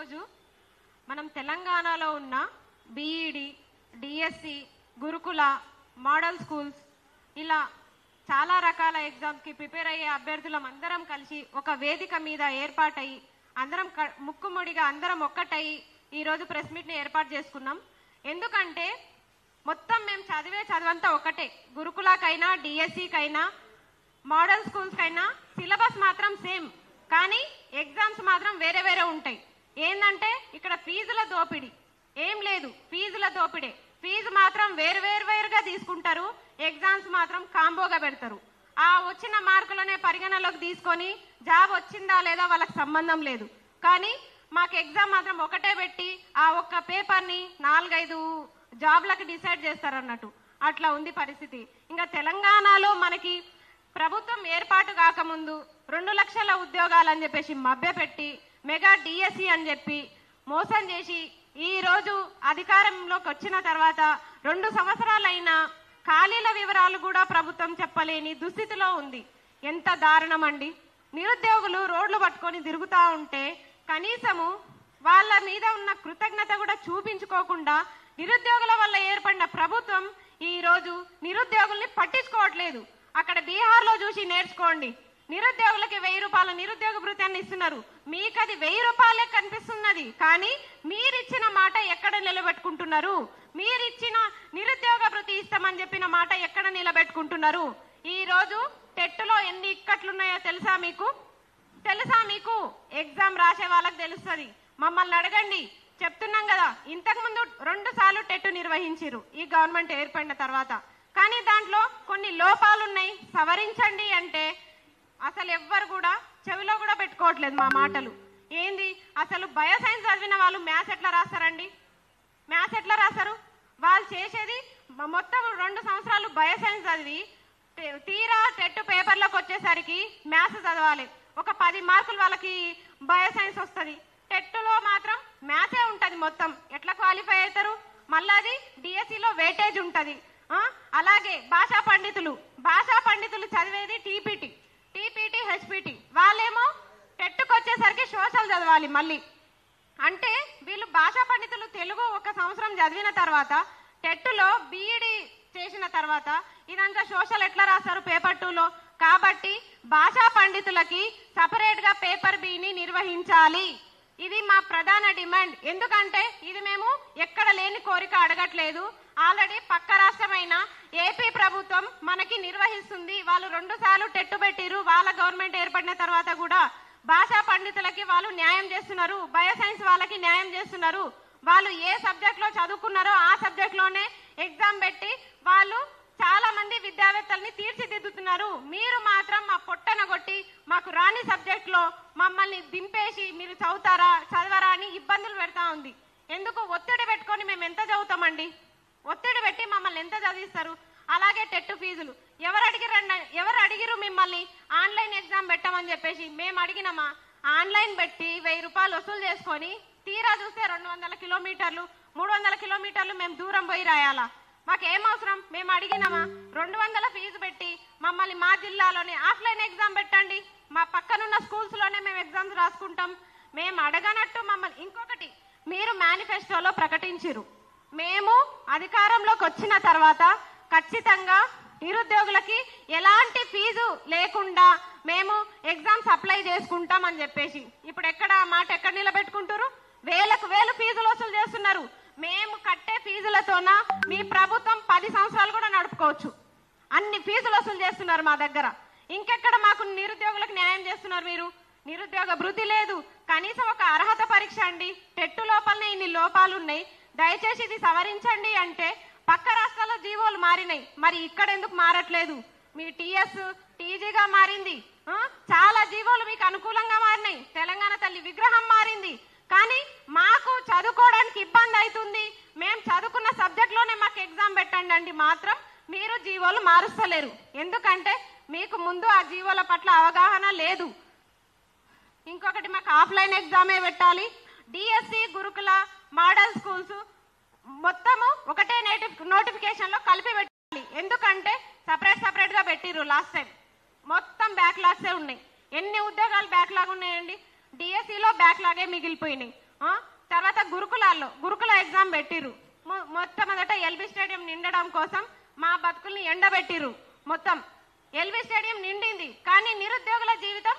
ఈరోజు మనం తెలంగాణలో ఉన్న బీఈడి, డిఎస్సి, గురుకుల, మోడల్ స్కూల్స్ ఇలా చాలా రకాల ఎగ్జామ్స్కి ప్రిపేర్ అయ్యే అభ్యర్థులం అందరం కలిసి ఒక వేదిక మీద ఏర్పాటయ్యి అందరం ముక్కుముడిగా అందరం ఒక్కటయ్యి ఈరోజు ప్రెస్ మీట్ని ఏర్పాటు చేసుకున్నాం. ఎందుకంటే మొత్తం మేము చదివే చదువంతా ఒకటే. గురుకులకైనా, డిఎస్సికైనా, మోడల్ స్కూల్స్కైనా సిలబస్ మాత్రం సేమ్, కానీ ఎగ్జామ్స్ మాత్రం వేరే వేరే ఉంటాయి. ఏంటంటే ఇక్కడ ఫీజుల దోపిడీ ఏం లేదు, ఫీజుల దోపిడే. ఫీజు మాత్రం వేరుగా తీసుకుంటారు, ఎగ్జామ్స్ మాత్రం కాంబోగా పెడతారు. ఆ వచ్చిన మార్కులనే పరిగణలోకి తీసుకొని జాబ్ వచ్చిందా లేదా వాళ్ళకి సంబంధం లేదు. కానీ మాకు ఎగ్జామ్ మాత్రం ఒకటే పెట్టి ఆ ఒక్క పేపర్ని 4-5 జాబ్లకు డిసైడ్ చేస్తారు అన్నట్టు. అట్లా ఉంది పరిస్థితి. ఇంకా తెలంగాణలో మనకి ప్రభుత్వం ఏర్పాటు కాకముందు 2 లక్షల ఉద్యోగాలు అని చెప్పేసి మభ్యపెట్టి మెగా డిఎస్సి అని చెప్పి మోసం చేసి ఈ రోజు అధికారంలోకి వచ్చిన తర్వాత 2 సంవత్సరాలైనా ఖాళీల వివరాలు కూడా ప్రభుత్వం చెప్పలేని దుస్థితిలో ఉంది. ఎంత దారుణం అండి. నిరుద్యోగులు రోడ్లు పట్టుకొని తిరుగుతూ ఉంటే కనీసము వాళ్ళ మీద ఉన్న కృతజ్ఞత కూడా చూపించుకోకుండా నిరుద్యోగుల వల్ల ఏర్పడిన ప్రభుత్వం ఈ రోజు నిరుద్యోగుల్ని పట్టించుకోవట్లేదు. అక్కడ బీహార్లో చూసి నేర్చుకోండి. నిరుద్యోగులకి 1000 రూపాయల నిరుద్యోగ భృత్యాన్ని ఇస్తున్నారు. మీకు అది 1000 రూపాయలే కనిపిస్తున్నది, కానీ మీరిచ్చిన మాట ఎక్కడ నిలబెట్టుకుంటున్నారు? మీరిచ్చిన నిరుద్యోగ భృతి ఇస్తామని చెప్పిన మాట ఎక్కడ నిలబెట్టుకుంటున్నారు? ఈ రోజు టెట్లో ఎన్ని ఇక్కట్లున్నాయో తెలుసా మీకు? ఎగ్జామ్ రాసే వాళ్ళకి తెలుస్తుంది. మమ్మల్ని అడగండి, చెప్తున్నాం కదా. ఇంతకుముందు 2 సార్లు టెట్ నిర్వహించారు ఈ గవర్నమెంట్ ఏర్పడిన తర్వాత, కానీ దాంట్లో కొన్ని లోపాలున్నాయి, సవరించండి అంటే అసలు ఎవ్వరు కూడా చెవిలో కూడా పెట్టుకోవట్లేదు మా మాటలు. ఏంది అసలు బయో సైన్స్ చదివిన వాళ్ళు మ్యాథ్స్ ఎట్లా రాస్తారండి? మ్యాథ్స్ ఎట్లా రాస్తారు? వాళ్ళు చేసేది మొత్తం 2 సంవత్సరాలు బయో సైన్స్ చదివి తీరా టెట్ పేపర్లోకి వచ్చేసరికి మ్యాథ్స్ చదవాలి. ఒక 10 మార్కులు వాళ్ళకి బయో సైన్స్ వస్తుంది, టెట్లో మాత్రం మ్యాథ్సే ఉంటుంది మొత్తం. ఎట్లా క్వాలిఫై అవుతారు? మళ్ళీ అది డిఎస్సిలో వెయిటేజ్ ఉంటుంది. అలాగే భాషా పండితులు చదివేది టీపీటీ, హెచ్పిటి. వాళ్ళేమో టెట్కి వచ్చేసరికి సోషల్ చదవాలి మళ్ళీ. అంటే వీళ్ళు భాషా పండితులు తెలుగు 1 సంవత్సరం చదివిన తర్వాత టెట్లో బీఈడి చేసిన తర్వాత ఇదంతా సోషల్ ఎట్లా రాస్తారు పేపర్ 2లో? కాబట్టి భాషా పండితులకి సపరేట్గా పేపర్ బిని నిర్వహించాలి. ఇది మా ప్రధాన డిమాండ్. ఎందుకంటే ఇది మేము ఎక్కడ లేని కోరిక అడగట్లేదు. ఆల్రెడీ పక్క రాష్ట్రమైన ఏపీ ప్రభుత్వం మనకి నిర్వహిస్తుంది. వాళ్ళు 2 సార్లు టెట్టు పెట్టిరు. వాళ్ళ గవర్నమెంట్ ఏర్పడిన తర్వాత కూడా భాషా పండితులకి వాళ్ళు న్యాయం చేస్తున్నారు, బయో సైన్స్ వాళ్ళకి న్యాయం చేస్తున్నారు. వాళ్ళు ఏ సబ్జెక్ట్లో చదువుకున్నారో ఆ సబ్జెక్ట్లోనే ఎగ్జామ్ పెట్టి వాళ్ళు చాలా మంది విద్యావేత్తల్ని తీర్చిదిద్దుతున్నారు. మీరు మాత్రం మా పొట్టన కొట్టి మాకు రాని సబ్జెక్ట్లో మమ్మల్ని దింపేసి మీరు చదవరా అని ఇబ్బందులు పెడతా ఉంది. ఎందుకు? ఒత్తిడి పెట్టుకొని మేము ఎంత చదువుతామండి? ఒత్తిడి పెట్టి మమ్మల్ని ఎంత చదివిస్తారు? అలాగే టెట్ ఫీజులు ఎవరు అడిగిరు మిమ్మల్ని ఆన్లైన్ ఎగ్జామ్ పెట్టమని చెప్పేసి? మేము అడిగినామా? ఆన్లైన్ పెట్టి 1000 రూపాయలు వసూలు చేసుకొని తీరా చూస్తే 200 కిలోమీటర్లు 300 కిలోమీటర్లు మేము దూరం పోయి రాయాలా? మాకేం అవసరం? మేము అడిగినామా? 200 ఫీజు పెట్టి మమ్మల్ని మా జిల్లాలోనే ఆఫ్లైన్ ఎగ్జామ్ పెట్టండి, మా పక్కనున్న స్కూల్స్లోనే మేము ఎగ్జామ్స్ రాసుకుంటాం. మేము అడగనట్టు మమ్మల్ని. ఇంకొకటి, మీరు మేనిఫెస్టోలో ప్రకటించిరు, మేము అధికారంలోకి వచ్చిన తర్వాత ఖచ్చితంగా నిరుద్యోగులకి ఎలాంటి ఫీజు లేకుండా మేము ఎగ్జామ్స్ అప్లై చేసుకుంటాం అని చెప్పేసి. ఇప్పుడు ఎక్కడ మాట ఎక్కడ నిలబెట్టుకుంటారు? వేలు ఫీజులు వసూలు చేస్తున్నారు. మేము కట్టే ఫీజులతోన మీ ప్రభుత్వం 10 సంవత్సరాలు కూడా నడుపుకోవచ్చు. అన్ని ఫీజులు వసూలు చేస్తున్నారు మా దగ్గర. ఇంకెక్కడ మాకు నిరుద్యోగులకు న్యాయం చేస్తున్నారు మీరు? నిరుద్యోగ భృతి లేదు, కనీసం ఒక అర్హత పరీక్ష అండి. టెట్టు లోపలనే ఇన్ని లోపాలు ఉన్నాయి, దయచేసి ఇది సవరించండి అంటే పక్క రాష్ట్రాల్లో జీవోలు మారినాయి, మరి ఇక్కడ ఎందుకు మారట్లేదు? మీ టీఎస్ టీజీగా మారింది, చాలా జీవోలు మీకు అనుకూలంగా మారినాయి, తెలంగాణ తల్లి విగ్రహం మారింది, కానీ మాకు చదువుకోవడానికి ఇబ్బంది అవుతుంది. మేము చదువుకున్న సబ్జెక్ట్లోనే మాకు ఎగ్జామ్ పెట్టండి అండి మాత్రం మీరు జీవోలు మారుస్తలేరు. ఎందుకంటే మీకు ముందు ఆ జీవోల పట్ల అవగాహన లేదు. ఇంకొకటి, మాకు ఆఫ్లైన్ ఎగ్జామే పెట్టాలి. డిఎస్సి, గురుకుల, మోడల్ స్కూల్స్ మొత్తము ఒకటే నోటిఫికేషన్లో కలిపి పెట్టాలి. ఎందుకంటే సపరేట్గా పెట్టిర్రు లాస్ట్ టైం. మొత్తం బ్యాక్లాగ్సే ఉన్నాయి. ఎన్ని ఉద్యోగాలు బ్యాక్లాగ్ ఉన్నాయండి? డిఎస్సిలో బ్యాక్లాగే మిగిలిపోయినాయి. గురుకుల ఎగ్జామ్ పెట్టిరు. మొట్టమొదట ఎల్బీ స్టేడియం నిండడం కోసం మా బతుకుల్ని ఎండబెట్టిరు. మొత్తం ఎల్బీ స్టేడియం నిండింది, కానీ నిరుద్యోగుల జీవితం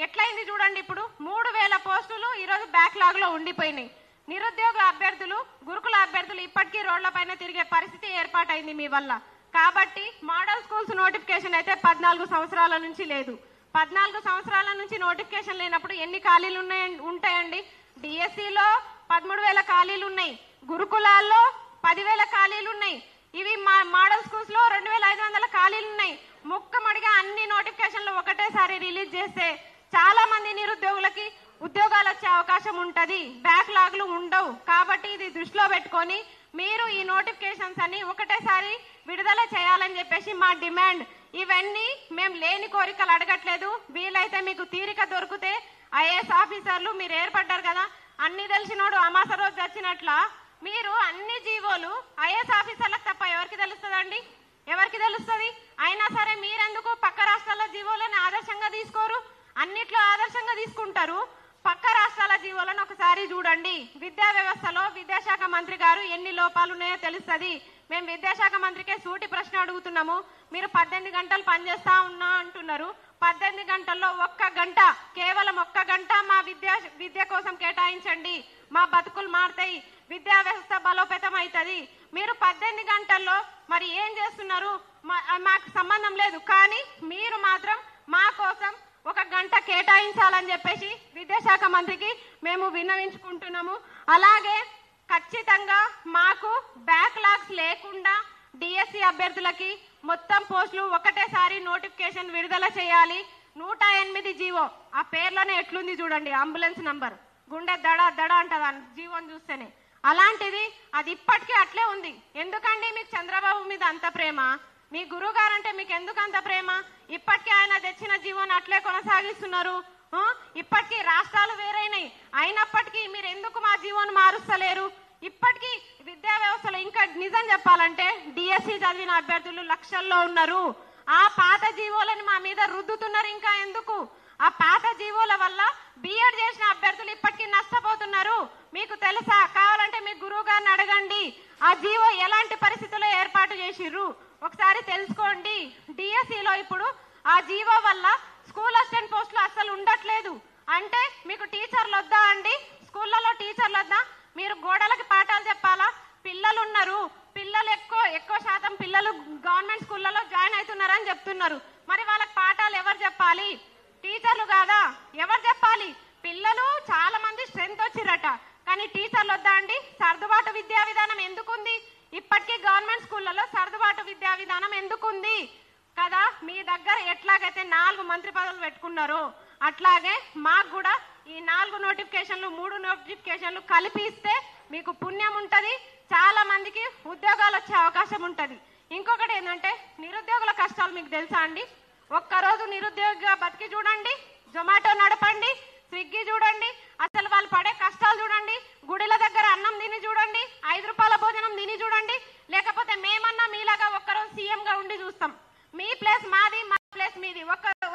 ఎట్లయింది చూడండి. ఇప్పుడు 3000 పోస్టులు ఈరోజు బ్యాక్లాగ్ లో ఉండిపోయినాయి. నిరుద్యోగ అభ్యర్థులు, గురుకుల అభ్యర్థులు ఇప్పటికీ రోడ్లపైన తిరిగే పరిస్థితి ఏర్పాటైంది మీ వల్ల. కాబట్టి మోడల్ స్కూల్స్ నోటిఫికేషన్ అయితే 14 సంవత్సరాల నుంచి లేదు. 14 సంవత్సరాల నుంచి నోటిఫికేషన్ లేనప్పుడు ఎన్ని ఖాళీలు ఉంటాయండి? డిఎస్సిలో 13,000 ఖాళీలు ఉన్నాయి, గురుకులాల్లో 10,000 ఖాళీలు ఉన్నాయి, ఇవి మోడల్ స్కూల్స్ లో 2,500 ఖాళీలు ఉన్నాయి. ముక్కమడిగా అన్ని నోటిఫికేషన్లు ఒకటేసారి రిలీజ్ చేస్తే చాలా మంది నిరుద్యోగులకి ఉద్యోగాలు వచ్చే అవకాశం ఉంటది, బ్యాక్లాగ్లు ఉండవు. కాబట్టి ఇది దృష్టిలో పెట్టుకొని మీరు ఈ నోటిఫికేషన్స్ అన్ని ఒకటేసారి విడుదల చేయాలని చెప్పేసి మా డిమాండ్. ఇవన్నీ మేము లేని కోరికలు అడగట్లేదు. వీలైతే మీకు తీరిక దొరికితే ఐఏఎస్ ఆఫీసర్లు మీరు ఏర్పడ్డారు కదా, అన్ని తెలిసినోడు అమాస రోజు వచ్చినట్ల మీరు అన్ని జీవోలు ఐఏఎస్ ఆఫీసర్లకు తప్ప ఎవరికి తెలుస్తుందండి? ఎవరికి తెలుస్తుంది? అయినా సరే మీరెందుకు పక్క రాష్ట్రాల జీవోలను ఆదర్శంగా తీసుకోరు? అన్నిట్లో ఆదర్శంగా తీసుకుంటారు. పక్క రాష్ట్రాల జీవోలను ఒకసారి చూడండి. విద్యా వ్యవస్థలో విద్యాశాఖ మంత్రి గారు ఎన్ని లోపాలు ఉన్నాయో తెలుస్తుంది. మేము విద్యాశాఖ మంత్రికే సూటి ప్రశ్న అడుగుతున్నాము. మీరు 18 గంటలు పనిచేస్తా ఉన్నా అంటున్నారు. 18 గంటల్లో 1 గంట, కేవలం 1 గంట మా విద్య కోసం కేటాయించండి. మా బతుకులు మారుతాయి, విద్యా వ్యవస్థ బలోపేతం అవుతుంది. మీరు 18 గంటల్లో మరి ఏం చేస్తున్నారు మాకు సంబంధం లేదు, కానీ మీరు మాత్రం మా కోసం 1 గంట కేటాయించాలని చెప్పేసి విద్యాశాఖ మంత్రికి మేము విన్నవించుకుంటున్నాము. అలాగే ఖచ్చితంగా మాకు బ్యాక్లాగ్స్ లేకుండా డిఎస్సి అభ్యర్థులకి మొత్తం పోస్టులు ఒకటేసారి నోటిఫికేషన్ విడుదల చేయాలి. 108 జీవో, ఆ పేర్లోనే ఎట్లుంది చూడండి, అంబులెన్స్ నంబర్, గుండె దడ దడ అంటది జీవోని చూస్తేనే. అలాంటిది అది ఇప్పటికీ అట్లే ఉంది. ఎందుకండి మీకు చంద్రబాబు మీద అంత ప్రేమ? మీ గురువు గారు అంటే మీకు ఎందుకు అంత ప్రేమ? ఇప్పటికీ ఆయన తెచ్చిన జీవోని అట్లే కొనసాగిస్తున్నారు. ఇప్పటికీ రాష్ట్రాలు వేరైనాయి, అయినప్పటికీ మీరు ఎందుకు మా జీవోను మారుస్తలేరు? ఇప్పటికీ విద్యా వ్యవస్థలో ఇంకా నిజం చెప్పాలంటే డిఎస్సి చదివిన అభ్యర్థులు లక్షల్లో ఉన్నారు. ఆ పాత జీవోలను మా మీద రుద్దుతున్నారు. ఇంకా ఎందుకు? ఆ పాత జీవోల వల్ల బిఎడ్ చేసిన అభ్యర్థులు ఇప్పటికీ నష్టపోతున్నారు. మీకు తెలుసా? కావాలంటే మీ గురువు గారిని అడగండి, ఆ జీవో ఎలాంటి పరిస్థితుల్లో ఏర్పాటు చేసిర్రు ఒకసారి తెలుసుకోండి. డిఎస్సిలో ఇప్పుడు ఆ జీవో వల్ల స్కూల్ అసిస్టెంట్ పోస్టులు అస్సలు ఉండట్లేదు. అంటే మీకు టీచర్లు వద్దా అండి? స్కూళ్ళలో టీచర్లు వద్దా? మీరు గోడలకి పాఠాలు చెప్పాలా? పిల్లలు ఉన్నారు, పిల్లలు ఎక్కువ శాతం పిల్లలు గవర్నమెంట్ స్కూళ్ళలో జాయిన్ అవుతున్నారని చెప్తున్నారు. మరి వాళ్ళకి పాఠాలు ఎవరు చెప్పాలి? టీచర్లు కాదా? ఎవరు చెప్పాలి? పిల్లలు చాలా మంది స్ట్రెంత్ వచ్చిరట, కానీ టీచర్లు వద్దా అండి? సర్దుబాటు విద్యా విధానం ఎందుకుంది? ఇప్పటికీ గవర్నమెంట్ స్కూళ్ళలో సర్దుబాటు విద్యా విధానం ఎందుకుంది కదా? మీ దగ్గర ఎట్లాగైతే 4 మంత్రి పదవులు పెట్టుకున్నారో అట్లాగే మాకు కూడా ఈ 4 నోటిఫికేషన్లు 3 నోటిఫికేషన్లు కలిపి ఇస్తే మీకు పుణ్యం ఉంటది, చాలా మందికి ఉద్యోగాలు వచ్చే అవకాశం ఉంటది. ఇంకొకటి ఏంటంటే నిరుద్యోగుల కష్టాలు మీకు తెలుసా అండి? ఒక్కరోజు నిరుద్యోగిగా బతికి చూడండి, జొమాటో నడపండి, స్విగ్గీ చూడండి, అసలు వాళ్ళు పడే కష్టాలు చూడండి. గుడిల దగ్గర అన్నం తిని చూడండి, 5 రూపాయల భోజనం తిని చూడండి. లేకపోతే మేమన్నా మీలాగా ఒక్కరోజు సీఎం గా ఉండి చూస్తాం. మీ ప్లేస్ మాది, మా ప్లేస్ మీది,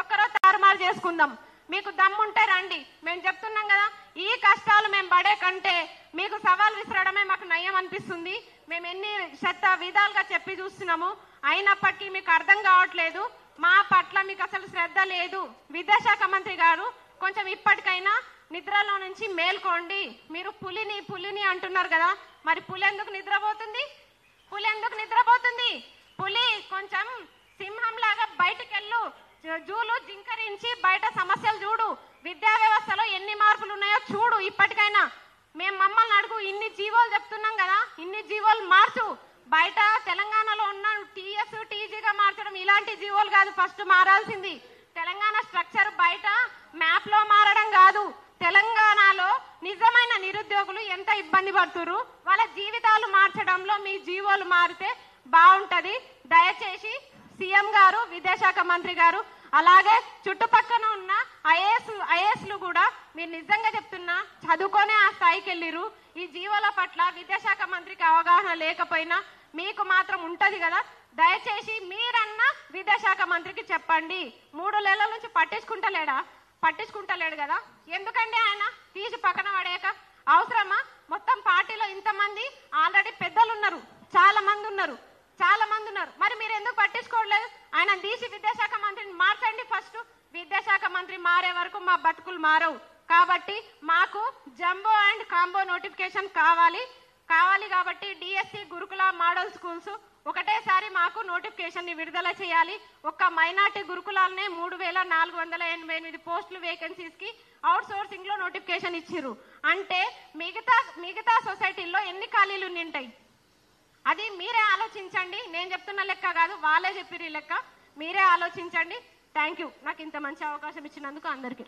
ఒక్కరోజు తారుమారు చేసుకుందాం. మీకు దమ్ముంటే రండి. మేము చెప్తున్నాం కదా, ఈ కష్టాలు మేము పడే కంటే మీకు సవాల్ విసరడమే మాకు నయం అనిపిస్తుంది. మేము ఎన్ని శత విధాలుగా చెప్పి చూస్తున్నాము, అయినప్పటికీ మీకు అర్థం కావట్లేదు. మా పట్ల మీకు అసలు శ్రద్ధ లేదు. విద్యాశాఖ మంత్రి గారు కొంచెం ఇప్పటికైనా నిద్రలో నుంచి మేల్కోండి. మీరు పులిని అంటున్నారు కదా, మరి పులి ఎందుకు నిద్రపోతుంది? పులి కొంచెం సింహం లాగా బయటకెళ్ళు, జూలు జింకరించి బయట సమస్యలు చూడు. విద్యా వ్యవస్థలో ఎన్ని మార్పులు ఉన్నాయో చూడు. ఇప్పటికైనా మేము మమ్మల్ని అడుగు. ఇన్ని జీవోలు చెప్తున్నాం కదా, ఇన్ని జీవోలు మార్చు. బయట తెలంగాణలో ఉన్న టీఎస్ టీజీగా మార్చడం ఇలాంటి జీవోలు కాదు. ఫస్ట్ మారాల్సింది తెలంగాణ స్ట్రక్చర్ బయట మ్యాప్ లో మారడం కాదు. తెలంగాణలో నిజమైన నిరుద్యోగులు ఎంత ఇబ్బంది పడుతున్నారు, వాళ్ళ జీవితాలు మార్చడంలో మీ జీవోలు మారితే బాగుంటది. దయచేసి సీఎం గారు, విద్యాశాఖ మంత్రి గారు, అలాగే చుట్టుపక్కల ఉన్న ఐఏఎస్లు కూడా మీరు నిజంగా చెప్తున్నా చదువుకొనే ఆ స్థాయికి వెళ్ళిరు. ఈ జీవోల పట్ల విద్యాశాఖ మంత్రికి అవగాహన లేకపోయినా మీకు మాత్రం ఉంటది కదా, దయచేసి మీరన్నా విద్యాశాఖ మంత్రికి చెప్పండి. 3 నెలల నుంచి పట్టించుకుంటలేడు కదా, ఎందుకండి ఆయన తీసి పక్కన పడేయక? అవసరమా? మొత్తం మారే వరకు మా బతుకులు మారవు. కాబట్టి మాకు జంబో అండ్ కాంబో నోటిఫికేషన్ కావాలి కాబట్టి డిఎస్సి గురుకుల మోడల్ స్కూల్స్ ఒకటేసారి మాకు నోటిఫికేషన్ ని విడుదల చేయాలి. ఒక్క మైనార్టీ గురుకులాలనే 3488 పోస్టులు వేకెన్సీస్ కి అవుట్ సోర్సింగ్ లో నోటిఫికేషన్ ఇచ్చిర్రు. అంటే మిగతా సొసైటీల్లో ఎన్ని ఖాళీలు ఉంటాయి? అది మీరే ఆలోచించండి. నేను చెప్తున్న లెక్క కాదు, వాళ్ళే చెప్పిర్రు ఈ లెక్క. మీరే ఆలోచించండి. థ్యాంక్ యూ, నాకు ఇంత మంచి అవకాశం ఇచ్చినందుకు అందరికీ.